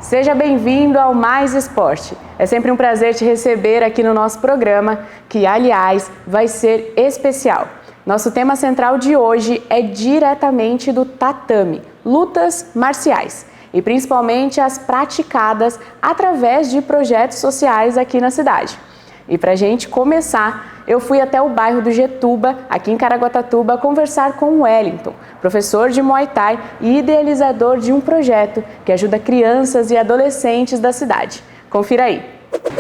Seja bem-vindo ao Mais Esporte. É sempre um prazer te receber aqui no nosso programa, que, aliás, vai ser especial. Nosso tema central de hoje é diretamente do tatame, lutas marciais, e principalmente as praticadas através de projetos sociais aqui na cidade. E para a gente começar, eu fui até o bairro do Getuba, aqui em Caraguatatuba, conversar com o Wellington, professor de Muay Thai e idealizador de um projeto que ajuda crianças e adolescentes da cidade. Confira aí.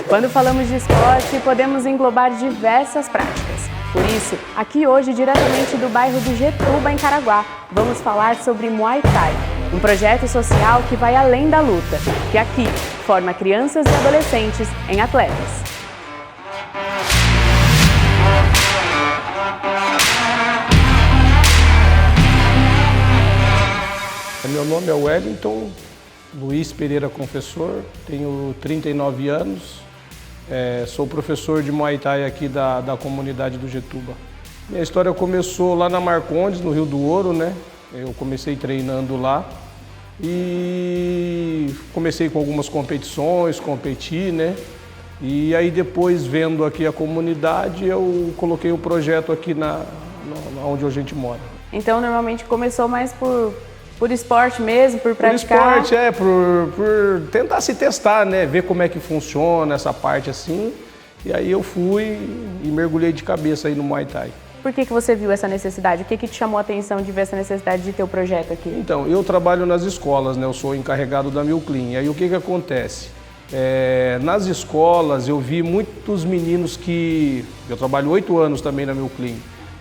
Quando falamos de esporte, podemos englobar diversas práticas. Por isso, aqui hoje, diretamente do bairro do Getuba, em Caraguá, vamos falar sobre Muay Thai, um projeto social que vai além da luta, que aqui forma crianças e adolescentes em atletas. Meu nome é Wellington Luiz Pereira Confessor, tenho 39 anos, sou professor de Muay Thai aqui da comunidade do Getuba. Minha história começou lá na Marcondes, no Rio do Ouro, né? Eu comecei treinando lá e comecei com algumas competições, competi, né? E aí depois, vendo aqui a comunidade, eu coloquei o projeto aqui onde a gente mora. Então, normalmente começou mais por esporte mesmo, por praticar? Por esporte, por tentar se testar, né? Ver como é que funciona essa parte assim. E aí eu fui e mergulhei de cabeça aí no Muay Thai. Por que você viu essa necessidade? O que te chamou a atenção de ver essa necessidade de ter o projeto aqui? Então, eu trabalho nas escolas, né? Eu sou encarregado da Milclean. E aí o que acontece? Nas escolas eu vi muitos meninos que... Eu trabalho 8 anos também na Milclean.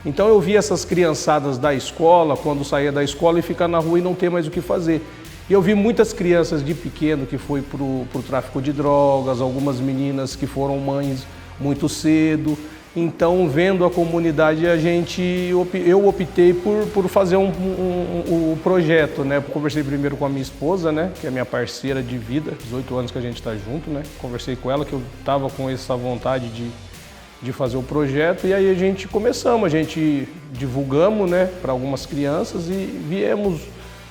Então eu vi essas criançadas da escola, quando saía da escola, e ficar na rua e não ter mais o que fazer. E eu vi muitas crianças de pequeno que foi pro tráfico de drogas, algumas meninas que foram mães muito cedo. Então, vendo a comunidade, eu optei por fazer o projeto, né? Conversei primeiro com a minha esposa, né? Que é minha parceira de vida, 18 anos que a gente está junto, né? Conversei com ela que eu estava com essa vontade de fazer o projeto, e aí a gente divulgamos, né, para algumas crianças e viemos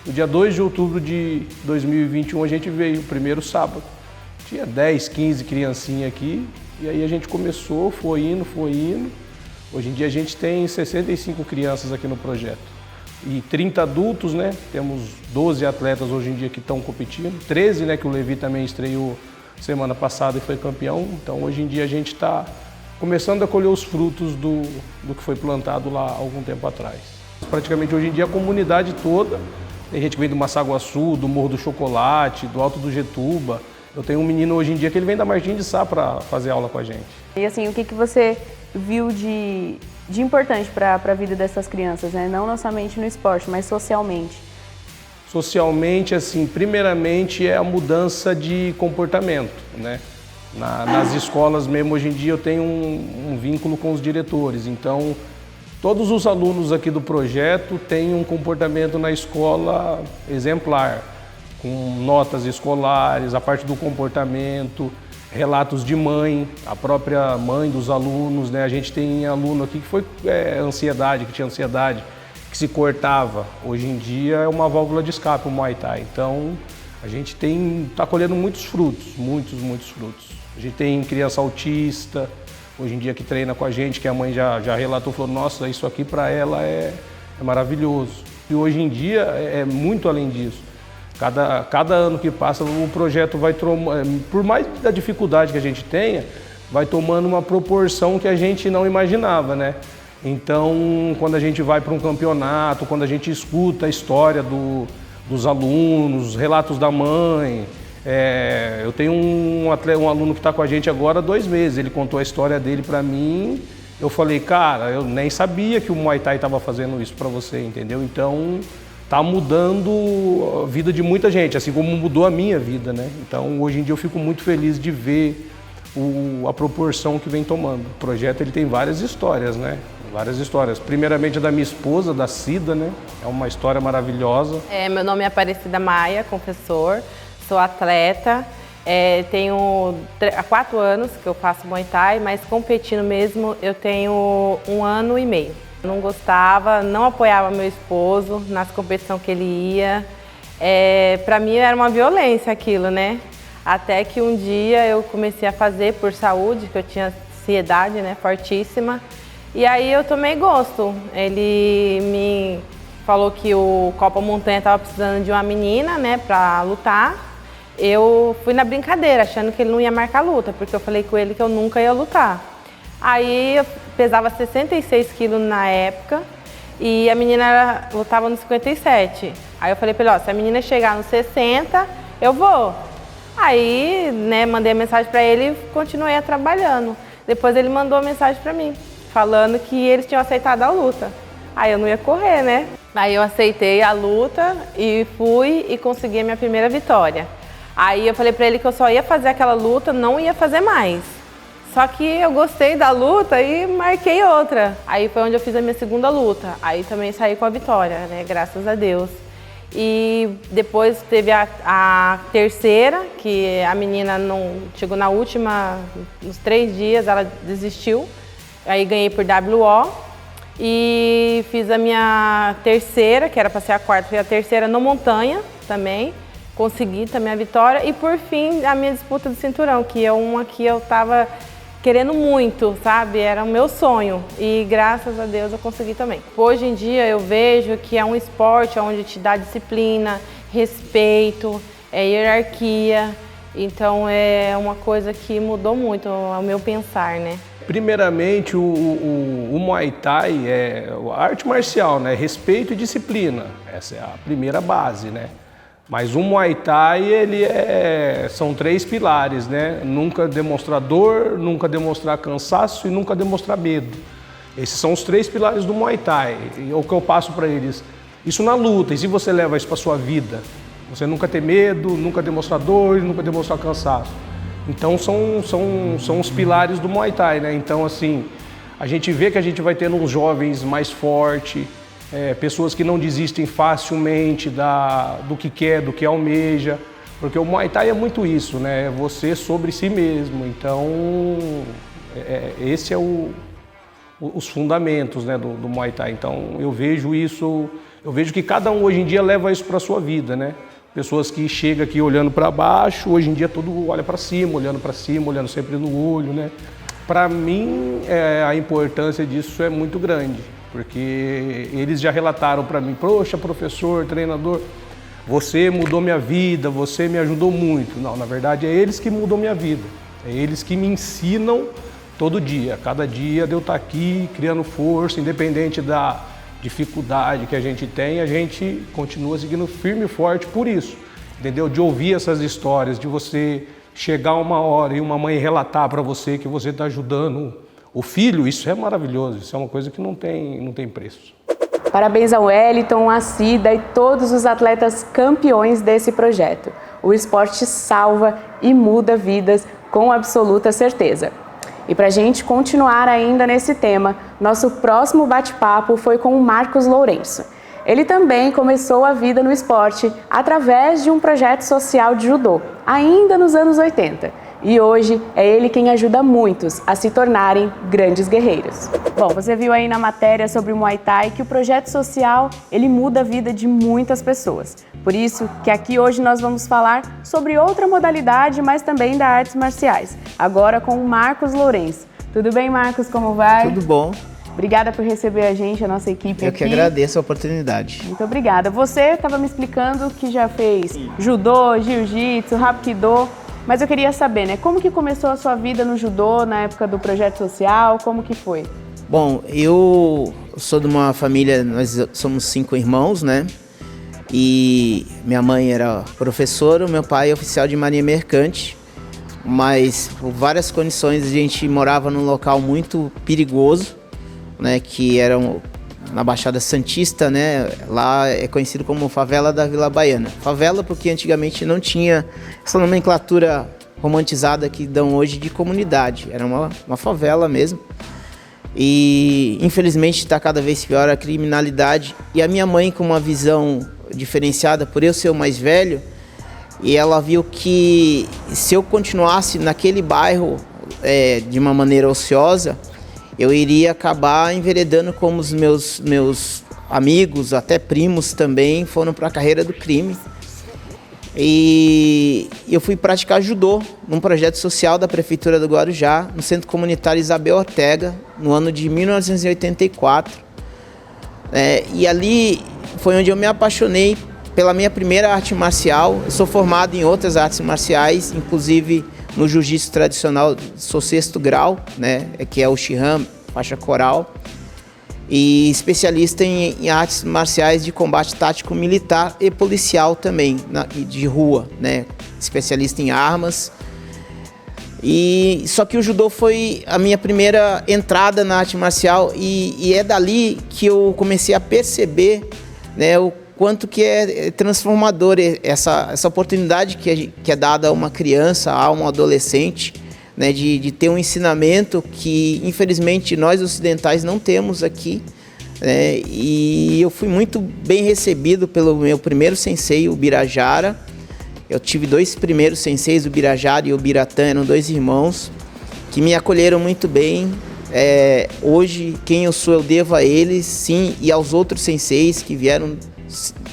no dia 2 de outubro de 2021, a gente veio, o primeiro sábado. Tinha 10, 15 criancinhas aqui, e aí a gente começou, foi indo. Hoje em dia a gente tem 65 crianças aqui no projeto e 30 adultos, né, temos 12 atletas hoje em dia que estão competindo, 13, né, que o Levi também estreou semana passada e foi campeão, então hoje em dia a gente está começando a colher os frutos do que foi plantado lá há algum tempo atrás. Praticamente hoje em dia a comunidade toda, tem gente que vem do Massaguaçu, do Morro do Chocolate, do Alto do Getuba. Eu tenho um menino hoje em dia que ele vem da Martins de Sá para fazer aula com a gente. E assim, o que você viu de importante para a vida dessas crianças, né? Não somente no esporte, mas socialmente? Socialmente, assim, primeiramente é a mudança de comportamento, né? Nas escolas mesmo, hoje em dia, eu tenho um vínculo com os diretores. Então, todos os alunos aqui do projeto têm um comportamento na escola exemplar, com notas escolares, a parte do comportamento, relatos de mãe, a própria mãe dos alunos, né? A gente tem aluno aqui que foi que tinha ansiedade, que se cortava. Hoje em dia é uma válvula de escape o Muay Thai. Então, a gente está colhendo muitos frutos, muitos frutos. A gente tem criança autista, hoje em dia que treina com a gente, que a mãe já relatou, falou, nossa, isso aqui para ela é maravilhoso. E hoje em dia é muito além disso. Cada ano que passa, o projeto vai tomando, por mais da dificuldade que a gente tenha, vai tomando uma proporção que a gente não imaginava, né? Então, quando a gente vai para um campeonato, quando a gente escuta a história dos alunos, relatos da mãe. Eu tenho um aluno que está com a gente agora há 2 meses, ele contou a história dele para mim. Eu falei, cara, eu nem sabia que o Muay Thai estava fazendo isso para você, entendeu? Então, está mudando a vida de muita gente, assim como mudou a minha vida, né? Então, hoje em dia eu fico muito feliz de ver a proporção que vem tomando. O projeto ele tem várias histórias, né? Várias histórias. Primeiramente a da minha esposa, da Cida, né? É uma história maravilhosa. Meu nome é Aparecida Maia, confessor, sou atleta. Tenho há 4 anos que eu faço Muay Thai, mas competindo mesmo eu tenho 1 ano e meio. Não gostava, não apoiava meu esposo nas competições que ele ia. Para mim era uma violência aquilo, né? Até que um dia eu comecei a fazer por saúde, que eu tinha ansiedade, né, fortíssima. E aí eu tomei gosto. Ele me falou que o Copa Montanha estava precisando de uma menina, né, para lutar. Eu fui na brincadeira, achando que ele não ia marcar luta, porque eu falei com ele que eu nunca ia lutar. Aí eu pesava 66 quilos na época e a menina lutava nos 57. Aí eu falei pra ele, ó, se a menina chegar nos 60, eu vou. Aí, né, mandei a mensagem pra ele e continuei trabalhando. Depois ele mandou a mensagem pra mim, falando que eles tinham aceitado a luta. Aí eu não ia correr, né? Aí eu aceitei a luta e fui e consegui a minha primeira vitória. Aí eu falei pra ele que eu só ia fazer aquela luta, não ia fazer mais. Só que eu gostei da luta e marquei outra. Aí foi onde eu fiz a minha segunda luta. Aí também saí com a vitória, né? Graças a Deus. E depois teve a terceira, que a menina não chegou na última, nos 3 dias, ela desistiu. Aí ganhei por WO. E fiz a minha terceira, que era para ser a quarta, foi a terceira no montanha também. Consegui também a vitória. E por fim, a minha disputa do cinturão, que é uma que eu tava querendo muito, sabe? Era o meu sonho e graças a Deus eu consegui também. Hoje em dia eu vejo que é um esporte onde te dá disciplina, respeito, hierarquia. Então é uma coisa que mudou muito o meu pensar, né? Primeiramente, o Muay Thai é a arte marcial, né? Respeito e disciplina. Essa é a primeira base, né? Mas o Muay Thai, são 3 pilares, né? Nunca demonstrar dor, nunca demonstrar cansaço e nunca demonstrar medo. Esses são os 3 pilares do Muay Thai. E é o que eu passo para eles. Isso na luta, e se você leva isso para sua vida? Você nunca ter medo, nunca demonstrar dor, nunca demonstrar cansaço. Então são os pilares do Muay Thai, né? Então assim, a gente vê que a gente vai tendo uns jovens mais fortes, pessoas que não desistem facilmente do que quer, do que almeja, porque o Muay Thai é muito isso, né? É você sobre si mesmo. Então, esse é os fundamentos, né, do Muay Thai. Então, eu vejo que cada um hoje em dia leva isso para a sua vida, né? Pessoas que chegam aqui olhando para baixo, hoje em dia todo olha para cima, olhando sempre no olho, né? Para mim, a importância disso é muito grande. Porque eles já relataram para mim, poxa, professor, treinador, você mudou minha vida, você me ajudou muito. Não, na verdade é eles que mudam minha vida, é eles que me ensinam todo dia. Cada dia de eu estar aqui criando força, independente da dificuldade que a gente tem, a gente continua seguindo firme e forte por isso, entendeu? De ouvir essas histórias, de você chegar uma hora e uma mãe relatar para você que você está ajudando o filho, isso é maravilhoso, isso é uma coisa que não tem preço. Parabéns ao Wellington, a Cida e todos os atletas campeões desse projeto. O esporte salva e muda vidas com absoluta certeza. E para a gente continuar ainda nesse tema, nosso próximo bate-papo foi com o Marcos Lourenço. Ele também começou a vida no esporte através de um projeto social de judô, ainda nos anos 80. E hoje é ele quem ajuda muitos a se tornarem grandes guerreiros. Bom, você viu aí na matéria sobre o Muay Thai que o projeto social, ele muda a vida de muitas pessoas. Por isso que aqui hoje nós vamos falar sobre outra modalidade, mas também das artes marciais. Agora com o Marcos Lourenço. Tudo bem, Marcos? Como vai? Tudo bom. Obrigada por receber a gente, a nossa equipe aqui. Eu que agradeço a oportunidade. Muito obrigada. Você estava me explicando que já fez judô, jiu-jitsu, hapkido. Mas eu queria saber, né, como que começou a sua vida no judô na época do projeto social, como que foi? Bom, eu sou de uma família, nós somos 5 irmãos, né? E minha mãe era professora, o meu pai é oficial de marinha mercante, mas por várias condições a gente morava num local muito perigoso, né, que era na Baixada Santista, né? Lá é conhecido como favela da Vila Baiana. Favela porque antigamente não tinha essa nomenclatura romantizada que dão hoje de comunidade. Era uma favela mesmo. E infelizmente está cada vez pior a criminalidade. E a minha mãe, com uma visão diferenciada por eu ser o mais velho, e ela viu que se eu continuasse naquele bairro de uma maneira ociosa, eu iria acabar enveredando como os meus amigos, até primos também, foram para a carreira do crime. E eu fui praticar judô num projeto social da Prefeitura do Guarujá, no Centro Comunitário Isabel Ortega, no ano de 1984. E ali foi onde eu me apaixonei pela minha primeira arte marcial. Eu sou formado em outras artes marciais, inclusive no jiu-jitsu tradicional, sou 6º grau, né, que é o Shihan, faixa coral, e especialista em artes marciais de combate tático militar e policial também, de rua, né, especialista em armas. E só que o judô foi a minha primeira entrada na arte marcial e é dali que eu comecei a perceber, né, o quanto que é transformador essa oportunidade que é dada a uma criança, a um adolescente, né, de ter um ensinamento que, infelizmente, nós ocidentais não temos aqui. E eu fui muito bem recebido pelo meu primeiro sensei, o Birajara. Eu tive 2 primeiros senseis, o Birajara e o Biratã, eram 2 irmãos, que me acolheram muito bem. Hoje, quem eu sou, eu devo a eles, sim, e aos outros senseis que vieram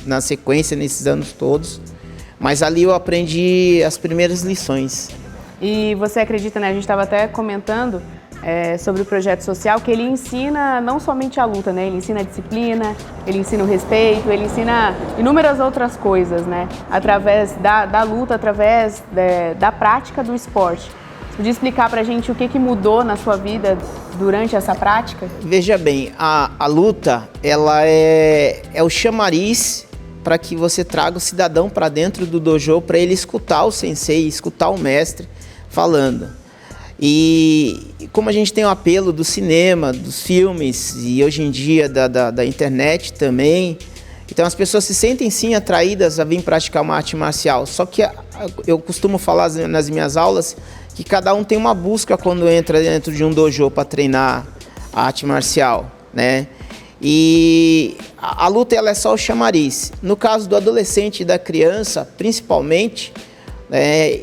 na sequência nesses anos todos. Mas ali eu aprendi as primeiras lições. E você acredita, né? A gente estava até comentando sobre o projeto social, que ele ensina não somente a luta, né? Ele ensina a disciplina, ele ensina o respeito, ele ensina inúmeras outras coisas, né? Através da luta, através da prática do esporte. Você podia explicar pra gente o que mudou na sua vida durante essa prática? Veja bem, a luta, ela é o chamariz para que você traga o cidadão para dentro do dojo, para ele escutar o sensei, escutar o mestre falando. E como a gente tem o apelo do cinema, dos filmes e hoje em dia da internet também, então as pessoas se sentem sim atraídas a vir praticar uma arte marcial. Só que eu costumo falar nas minhas aulas que cada um tem uma busca quando entra dentro de um dojo para treinar a arte marcial, né? E a luta ela é só o chamariz. No caso do adolescente e da criança, principalmente,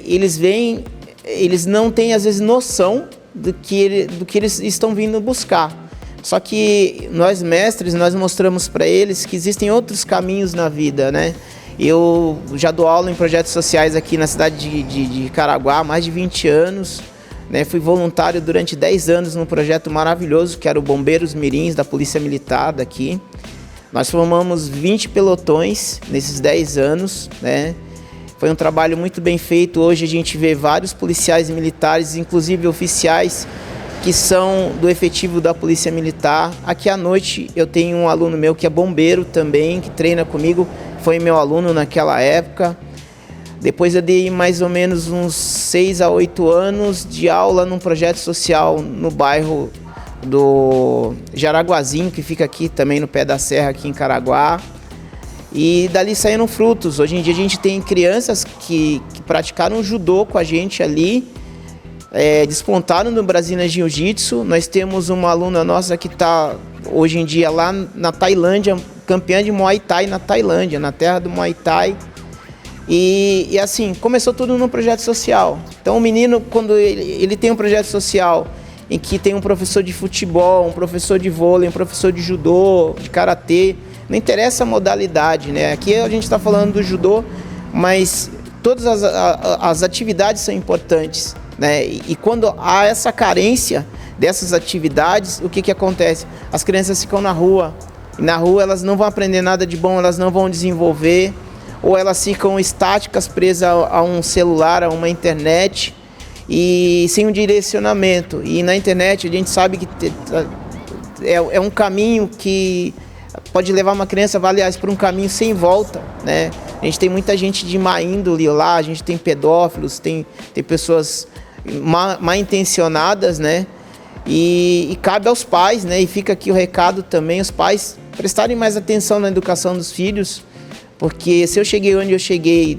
eles não têm às vezes noção do que eles estão vindo buscar. Só que nós mestres, nós mostramos para eles que existem outros caminhos na vida, né? Eu já dou aula em projetos sociais aqui na cidade de Caraguá há mais de 20 anos. Né? Fui voluntário durante 10 anos num projeto maravilhoso que era o Bombeiros Mirins da Polícia Militar daqui. Nós formamos 20 pelotões nesses 10 anos, né? Foi um trabalho muito bem feito. Hoje a gente vê vários policiais militares, inclusive oficiais, que são do efetivo da Polícia Militar. Aqui à noite eu tenho um aluno meu que é bombeiro também, que treina comigo, foi meu aluno naquela época. Depois eu dei mais ou menos uns 6 a 8 anos de aula num projeto social no bairro do Jaraguazinho, que fica aqui também no pé da serra, aqui em Caraguá. E dali saíram frutos. Hoje em dia a gente tem crianças que praticaram judô com a gente ali, despontaram no Brasília Jiu-Jitsu. Nós temos uma aluna nossa que está hoje em dia lá na Tailândia, campeã de Muay Thai na Tailândia, na terra do Muay Thai. E assim, começou tudo num projeto social. Então o menino, quando ele tem um projeto social em que tem um professor de futebol, um professor de vôlei, um professor de judô, de karatê, não interessa a modalidade, né? Aqui a gente está falando do judô, mas todas as atividades são importantes, né? E quando há essa carência dessas atividades, o que acontece? As crianças ficam na rua, e na rua elas não vão aprender nada de bom, elas não vão desenvolver, ou elas ficam estáticas, presas a um celular, a uma internet, e sem um direcionamento. E na internet a gente sabe que é um caminho que pode levar uma criança, aliás, por um caminho sem volta, né? A gente tem muita gente de má índole lá, a gente tem pedófilos, tem pessoas mal intencionadas, né? E cabe aos pais, né? E fica aqui o recado também, os pais prestarem mais atenção na educação dos filhos, porque se eu cheguei onde eu cheguei,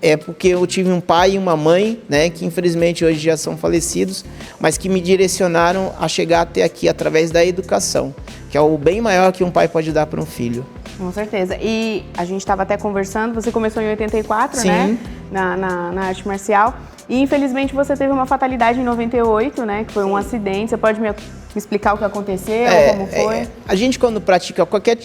é porque eu tive um pai e uma mãe, né, que infelizmente hoje já são falecidos, mas que me direcionaram a chegar até aqui através da educação, que é o bem maior que um pai pode dar para um filho. Com certeza. E a gente estava até conversando, você começou em 84, Sim. Né, na arte marcial, e infelizmente você teve uma fatalidade em 98, né, que foi um acidente. Você pode me explicar o que aconteceu, como foi? A gente quando pratica qualquer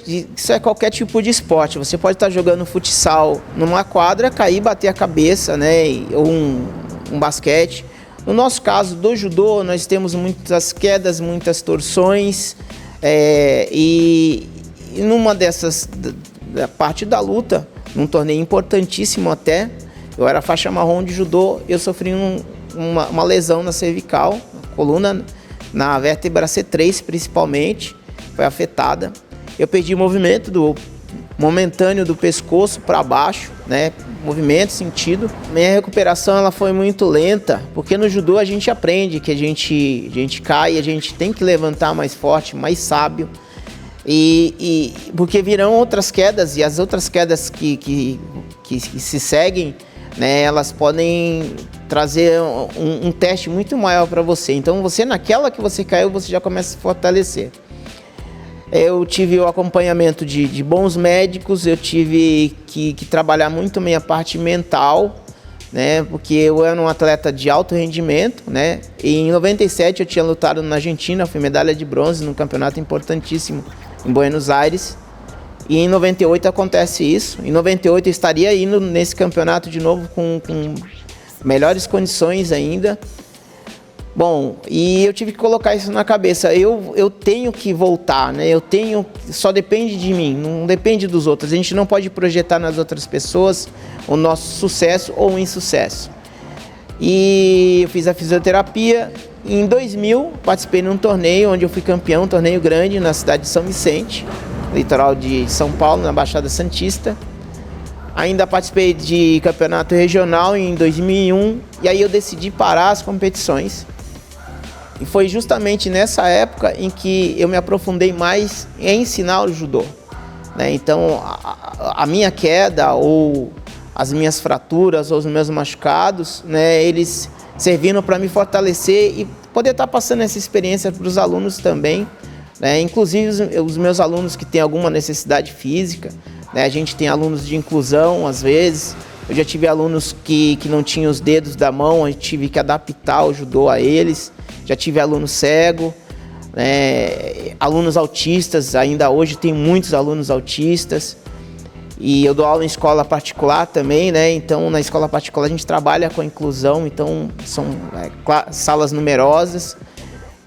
tipo de esporte, você pode estar jogando futsal numa quadra, cair, bater a cabeça, né? Ou um basquete. No nosso caso do judô, nós temos muitas quedas, muitas torções, e numa dessas, da parte da luta, num torneio importantíssimo até, eu era faixa marrom de judô, eu sofri uma lesão na cervical, na coluna, na vértebra C3 principalmente, foi afetada. Eu perdi o movimento momentâneo do pescoço para baixo, né? Movimento, sentido. Minha recuperação ela foi muito lenta, porque no judô a gente aprende que a gente cai, a gente tem que levantar mais forte, mais sábio. E porque virão outras quedas, e as outras quedas que se seguem, né, elas podem trazer um teste muito maior para você. Então, naquela que você caiu, você já começa a se fortalecer. Eu tive o acompanhamento de bons médicos, eu tive que trabalhar muito minha parte mental, né, porque eu era um atleta de alto rendimento, né, e em 97 eu tinha lutado na Argentina, fui medalha de bronze num campeonato importantíssimo em Buenos Aires. E em 98 acontece isso. Em 98 eu estaria indo nesse campeonato de novo com melhores condições ainda. Bom, e eu tive que colocar isso na cabeça. Eu tenho que voltar, né? Só depende de mim, não depende dos outros. A gente não pode projetar nas outras pessoas o nosso sucesso ou insucesso. E eu fiz a fisioterapia. Em 2000, participei num torneio onde eu fui campeão, um torneio grande na cidade de São Vicente, litoral de São Paulo, na Baixada Santista. Ainda participei de campeonato regional em 2001, e aí eu decidi parar as competições. E foi justamente nessa época em que eu me aprofundei mais em ensinar o judô, né? Então, a minha queda, ou as minhas fraturas, ou os meus machucados, né, eles serviram para me fortalecer e poder estar passando essa experiência para os alunos também, né? Inclusive os meus alunos que têm alguma necessidade física, né? A gente tem alunos de inclusão às vezes. Eu já tive alunos que não tinham os dedos da mão, eu tive que adaptar o judô a eles. Já tive aluno cego, né? Alunos autistas, ainda hoje tem muitos alunos autistas. E eu dou aula em escola particular também, né? Então, na escola particular a gente trabalha com a inclusão, então são salas numerosas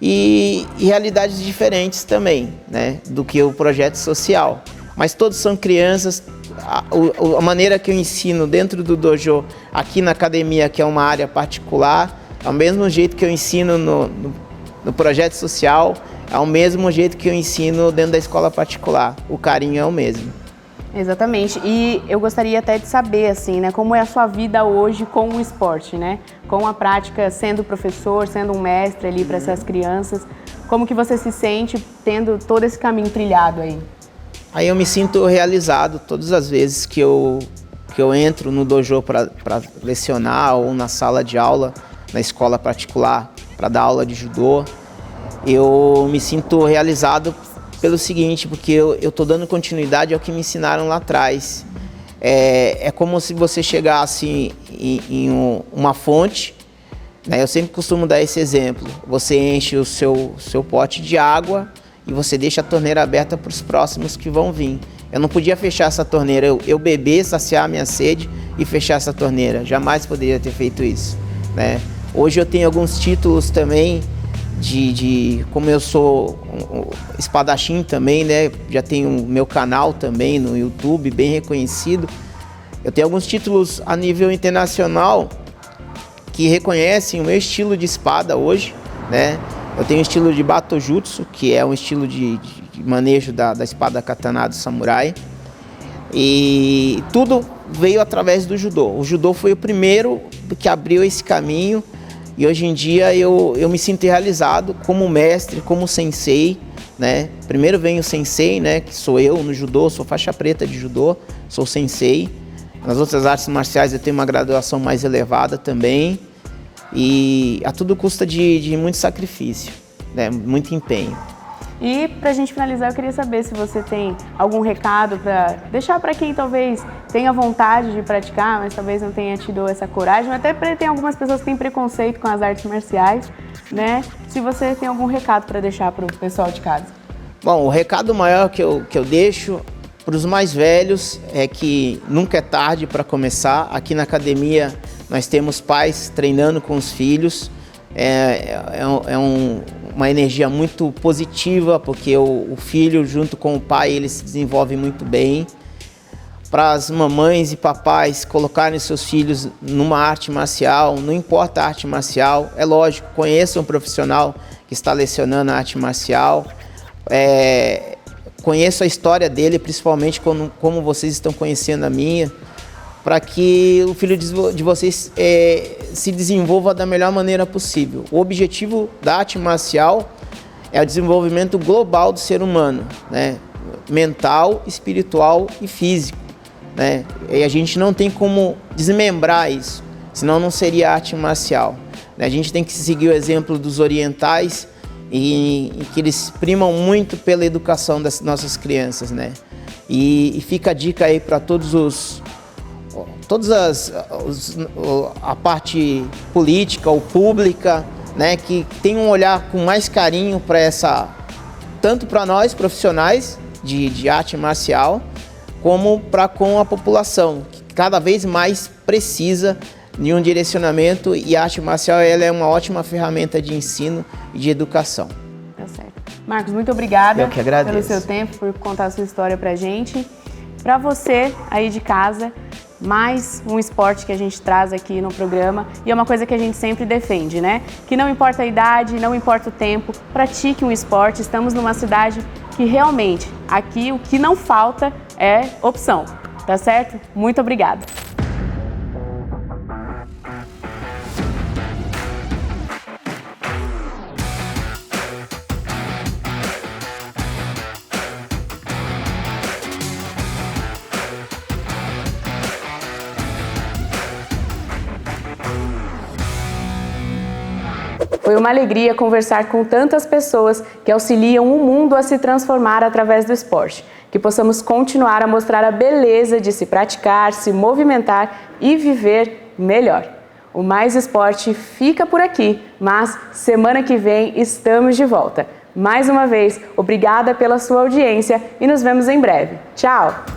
e realidades diferentes também, né? Do que o projeto social. Mas todos são crianças. A maneira que eu ensino dentro do dojo, aqui na academia, que é uma área particular, é o mesmo jeito que eu ensino no projeto social, é o mesmo jeito que eu ensino dentro da escola particular. O carinho é o mesmo. Exatamente. E eu gostaria até de saber, assim, né, como é a sua vida hoje com o esporte, né? Com a prática, sendo professor, sendo um mestre ali para essas crianças. Como que você se sente tendo todo esse caminho trilhado aí? Aí eu me sinto realizado todas as vezes que eu entro no dojo para lecionar, ou na sala de aula, na escola particular, para dar aula de judô. Eu me sinto realizado pelo seguinte, porque eu estou dando continuidade ao que me ensinaram lá atrás. É como se você chegasse em uma fonte, né? Eu sempre costumo dar esse exemplo. Você enche o seu pote de água e você deixa a torneira aberta para os próximos que vão vir. Eu não podia fechar essa torneira, eu beber, saciar a minha sede e fechar essa torneira. Jamais poderia ter feito isso, né? Hoje eu tenho alguns títulos também, como eu sou espadachim também, né? Já tenho meu canal também no YouTube, bem reconhecido. Eu tenho alguns títulos a nível internacional que reconhecem o meu estilo de espada hoje, né? Eu tenho o estilo de Batojutsu, que é um estilo de manejo da espada katana do samurai. E tudo veio através do judô. O judô foi o primeiro que abriu esse caminho. E hoje em dia eu me sinto realizado como mestre, como sensei, né? Primeiro vem o sensei, né? Que sou eu no judô, sou faixa preta de judô, sou sensei. Nas outras artes marciais eu tenho uma graduação mais elevada também. E a tudo custa de muito sacrifício, né? Muito empenho. E para a gente finalizar, eu queria saber se você tem algum recado para deixar para quem talvez tenha vontade de praticar, mas talvez não tenha tido essa coragem, até porque tem algumas pessoas que têm preconceito com as artes marciais, né? Se você tem algum recado para deixar para o pessoal de casa. Bom, o recado maior que eu deixo para os mais velhos é que nunca é tarde para começar. Aqui na academia nós temos pais treinando com os filhos. Uma energia muito positiva, porque o filho junto com o pai ele se desenvolve muito bem. Para as mamães e papais colocarem seus filhos numa arte marcial, não importa a arte marcial, é lógico, conheçam um profissional que está lecionando a arte marcial, conheço a história dele, principalmente como vocês estão conhecendo a minha, para que o filho de vocês se desenvolva da melhor maneira possível. O objetivo da arte marcial é o desenvolvimento global do ser humano, né? Mental, espiritual e físico, né? E a gente não tem como desmembrar isso, senão não seria arte marcial. A gente tem que seguir o exemplo dos orientais e que eles primam muito pela educação das nossas crianças, né? E fica a dica aí para a parte política ou pública, né, que tem um olhar com mais carinho para tanto para nós profissionais de arte marcial, como com a população, que cada vez mais precisa de um direcionamento, e a arte marcial ela é uma ótima ferramenta de ensino e de educação. Tá certo. Marcos, muito obrigada. Eu que agradeço. Pelo seu tempo, por contar a sua história pra gente. Para você aí de casa, mais um esporte que a gente traz aqui no programa, e é uma coisa que a gente sempre defende, né? Que não importa a idade, não importa o tempo, pratique um esporte. Estamos numa cidade que realmente, aqui o que não falta é opção, tá certo? Muito obrigada. Foi uma alegria conversar com tantas pessoas que auxiliam o mundo a se transformar através do esporte. Que possamos continuar a mostrar a beleza de se praticar, se movimentar e viver melhor. O Mais Esporte fica por aqui, mas semana que vem estamos de volta. Mais uma vez, obrigada pela sua audiência e nos vemos em breve. Tchau!